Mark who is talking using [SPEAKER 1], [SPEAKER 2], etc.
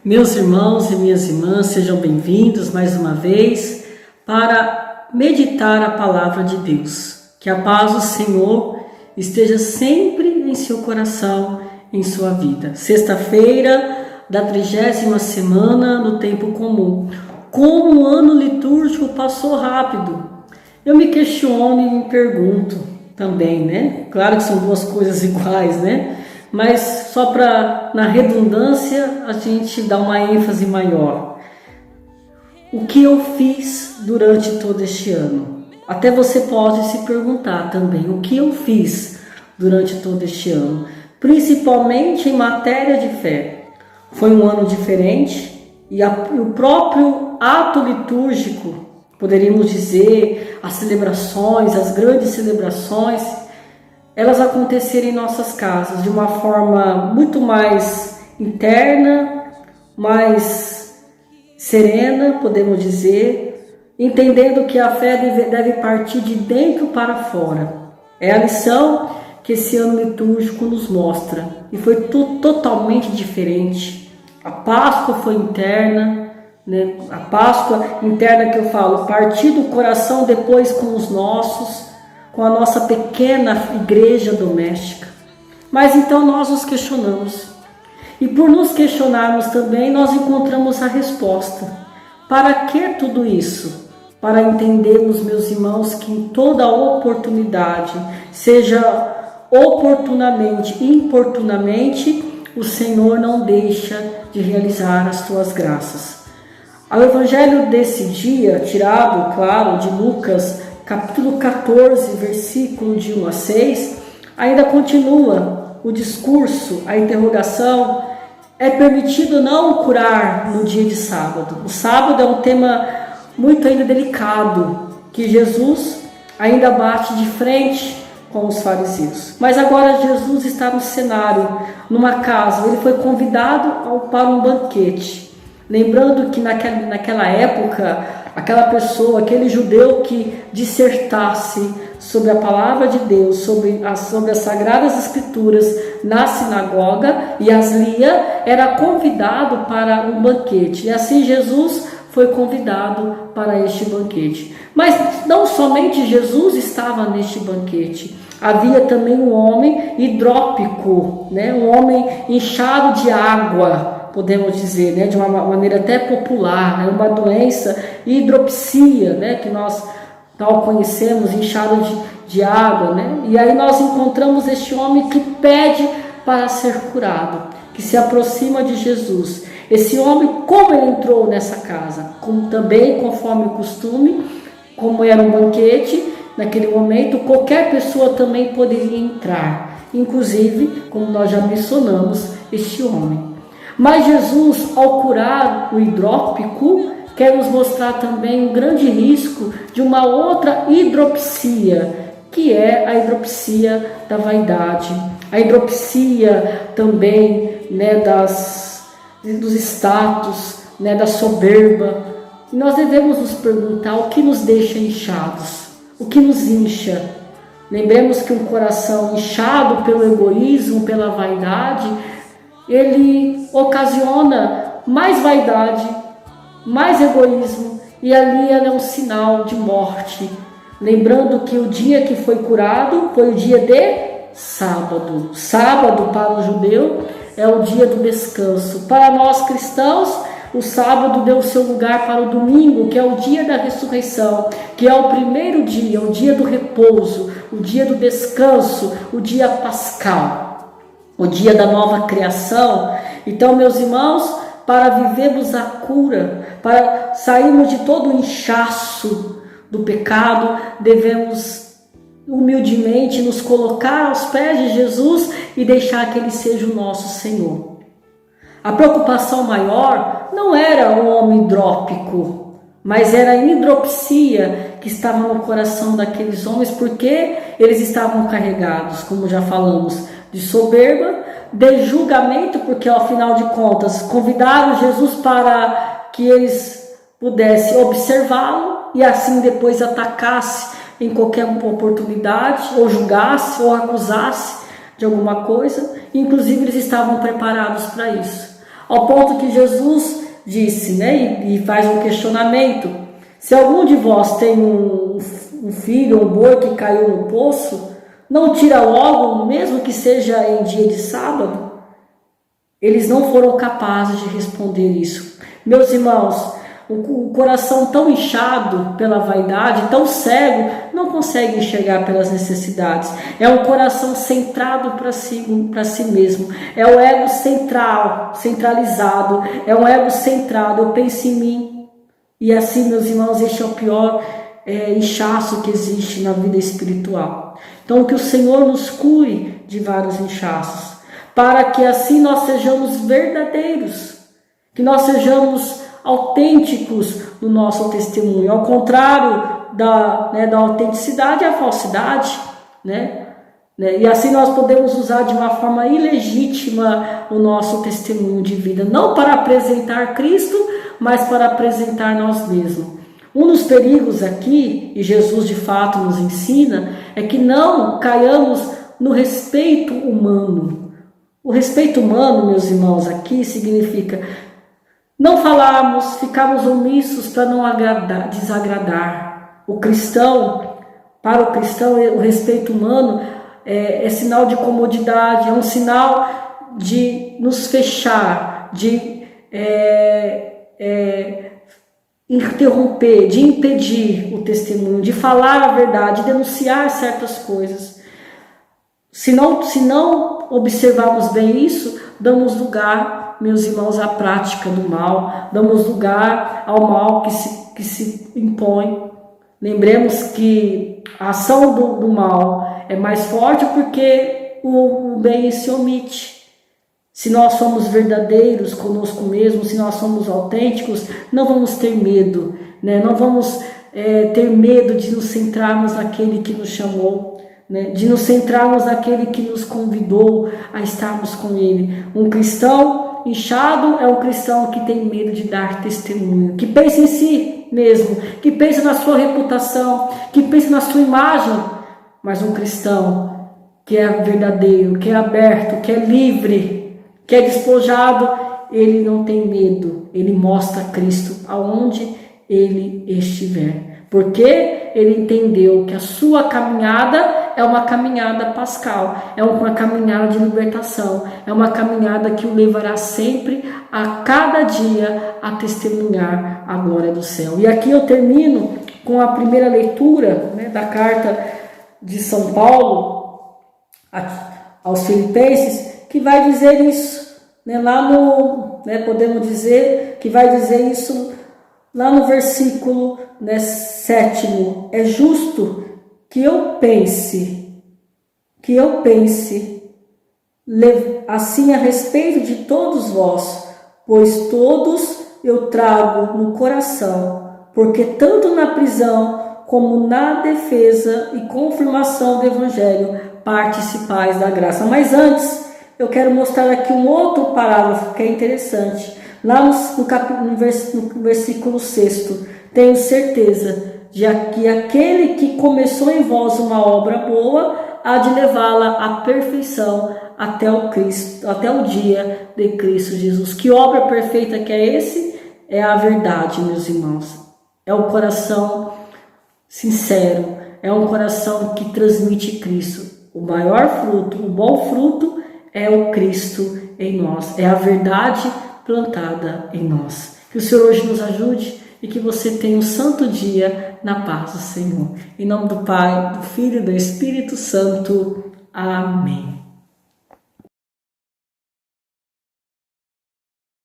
[SPEAKER 1] Meus irmãos e minhas irmãs, sejam bem-vindos mais uma vez para meditar a palavra de Deus. Que a paz do Senhor esteja sempre em seu coração, em sua vida. Sexta-feira da 30ª semana no tempo comum. Como o ano litúrgico passou rápido. Eu me questiono e me pergunto também, né? Claro que são duas coisas iguais, né? Mas só para, na redundância, a gente dar uma ênfase maior. O que eu fiz durante todo este ano? Até você pode se perguntar também, o que eu fiz durante todo este ano? Principalmente em matéria de fé. Foi um ano diferente e o próprio ato litúrgico, poderíamos dizer, as celebrações, as grandes celebrações, elas aconteceram em nossas casas de uma forma muito mais interna, mais serena, podemos dizer, entendendo que a fé deve partir de dentro para fora. É a lição que esse ano litúrgico nos mostra, e foi totalmente diferente. A Páscoa foi interna, né? A Páscoa interna que eu falo, partir do coração depois com os nossos, com a nossa pequena igreja doméstica. Mas então nós nos questionamos. E por nos questionarmos também, nós encontramos a resposta. Para que tudo isso? Para entendermos, meus irmãos, que em toda oportunidade, seja oportunamente, importunamente, o Senhor não deixa de realizar as tuas graças. O evangelho desse dia, tirado, claro, de Lucas, capítulo 14, versículo de 1 a 6, ainda continua o discurso, a interrogação: é permitido não curar no dia de sábado? O sábado é um tema muito ainda delicado, que Jesus ainda bate de frente com os fariseus. Mas agora Jesus está no cenário, numa casa, ele foi convidado para um banquete. Lembrando que naquela época, aquela pessoa, aquele judeu que dissertasse sobre a palavra de Deus, sobre as Sagradas Escrituras na sinagoga e as lia, era convidado para um banquete. E assim Jesus foi convidado para este banquete. Mas não somente Jesus estava neste banquete. Havia também um homem hidrópico, né? Um homem inchado de água, podemos dizer, né, de uma maneira até popular, né, uma doença, hidropsia, né, que nós tal conhecemos, inchado de água, né, e aí nós encontramos este homem que pede para ser curado, que se aproxima de Jesus. Esse homem, como ele entrou nessa casa? Como também, conforme o costume, como era um banquete, naquele momento, qualquer pessoa também poderia entrar, inclusive, como nós já mencionamos, este homem. Mas Jesus, ao curar o hidrópico, quer nos mostrar também um grande risco de uma outra hidropsia, que é a hidropsia da vaidade, a hidropsia também, né, dos status, né, da soberba. E nós devemos nos perguntar o que nos deixa inchados, o que nos incha. Lembremos que um coração inchado pelo egoísmo, pela vaidade, ele ocasiona mais vaidade, mais egoísmo, e ali é um sinal de morte. Lembrando que o dia que foi curado foi o dia de sábado. Sábado para o judeu é o dia do descanso. Para nós cristãos, o sábado deu seu lugar para o domingo, que é o dia da ressurreição, que é o primeiro dia, o dia do repouso, o dia do descanso, o dia pascal, o dia da nova criação. Então, meus irmãos, para vivermos a cura, para sairmos de todo o inchaço do pecado, devemos humildemente nos colocar aos pés de Jesus e deixar que Ele seja o nosso Senhor. A preocupação maior não era o homem hidrópico, mas era a hidropsia que estava no coração daqueles homens, porque eles estavam carregados, como já falamos, de soberba, de julgamento, porque ao final de contas convidaram Jesus para que eles pudessem observá-lo e assim depois atacasse em qualquer oportunidade, ou julgasse, ou acusasse de alguma coisa. Inclusive eles estavam preparados para isso. Ao ponto que Jesus disse, né, e faz um questionamento: se algum de vós tem um filho ou um boi que caiu no poço, não tira logo, mesmo que seja em dia de sábado? Eles não foram capazes de responder isso. Meus irmãos, o coração tão inchado pela vaidade, tão cego, não consegue enxergar pelas necessidades. É um coração centrado para si mesmo. É o ego centralizado. É um ego centrado. Eu penso em mim. E assim, meus irmãos, este é o pior inchaço que existe na vida espiritual. Então, que o Senhor nos cure de vários inchaços, para que assim nós sejamos verdadeiros, que nós sejamos autênticos no nosso testemunho. Ao contrário da autenticidade é a falsidade, né? E assim nós podemos usar de uma forma ilegítima o nosso testemunho de vida, não para apresentar Cristo, mas para apresentar nós mesmos. Um dos perigos aqui, e Jesus de fato nos ensina, é que não caiamos no respeito humano. O respeito humano, meus irmãos, aqui significa não falarmos, ficarmos omissos para não desagradar. Para o cristão, o respeito humano é sinal de comodidade, é um sinal de nos fechar, de interromper, de impedir o testemunho, de falar a verdade, de denunciar certas coisas. Se não observarmos bem isso, damos lugar, meus irmãos, à prática do mal, damos lugar ao mal que se impõe. Lembremos que a ação do mal é mais forte porque o bem se omite. Se nós somos verdadeiros conosco mesmos, se nós somos autênticos, não vamos ter medo, né? Não vamos ter medo de nos centrarmos naquele que nos chamou, né? De nos centrarmos naquele que nos convidou a estarmos com ele. Um cristão inchado é um cristão que tem medo de dar testemunho, que pensa em si mesmo, que pensa na sua reputação, que pensa na sua imagem. Mas um cristão que é verdadeiro, que é aberto, que é livre, que é despojado, ele não tem medo, ele mostra Cristo aonde ele estiver, porque ele entendeu que a sua caminhada é uma caminhada pascal, é uma caminhada de libertação, é uma caminhada que o levará sempre, a cada dia, a testemunhar a glória do céu. E aqui eu termino com a primeira leitura, né, da carta de São Paulo aos Filipenses, que vai dizer isso, né, podemos dizer que vai dizer isso lá no versículo 7. É justo que eu pense assim a respeito de todos vós, pois todos eu trago no coração, porque tanto na prisão como na defesa e confirmação do Evangelho participais da graça. Mas antes, eu quero mostrar aqui um outro parágrafo que é interessante. Lá no versículo 6, tenho certeza de que aquele que começou em vós uma obra boa, há de levá-la à perfeição até o dia de Cristo Jesus. Que obra perfeita que é esse? É a verdade, meus irmãos. É o coração sincero, é um coração que transmite Cristo. O maior fruto, o bom fruto é o Cristo em nós, é a verdade plantada em nós. Que o Senhor hoje nos ajude e que você tenha um santo dia na paz do Senhor. Em nome do Pai, do Filho e do Espírito Santo. Amém.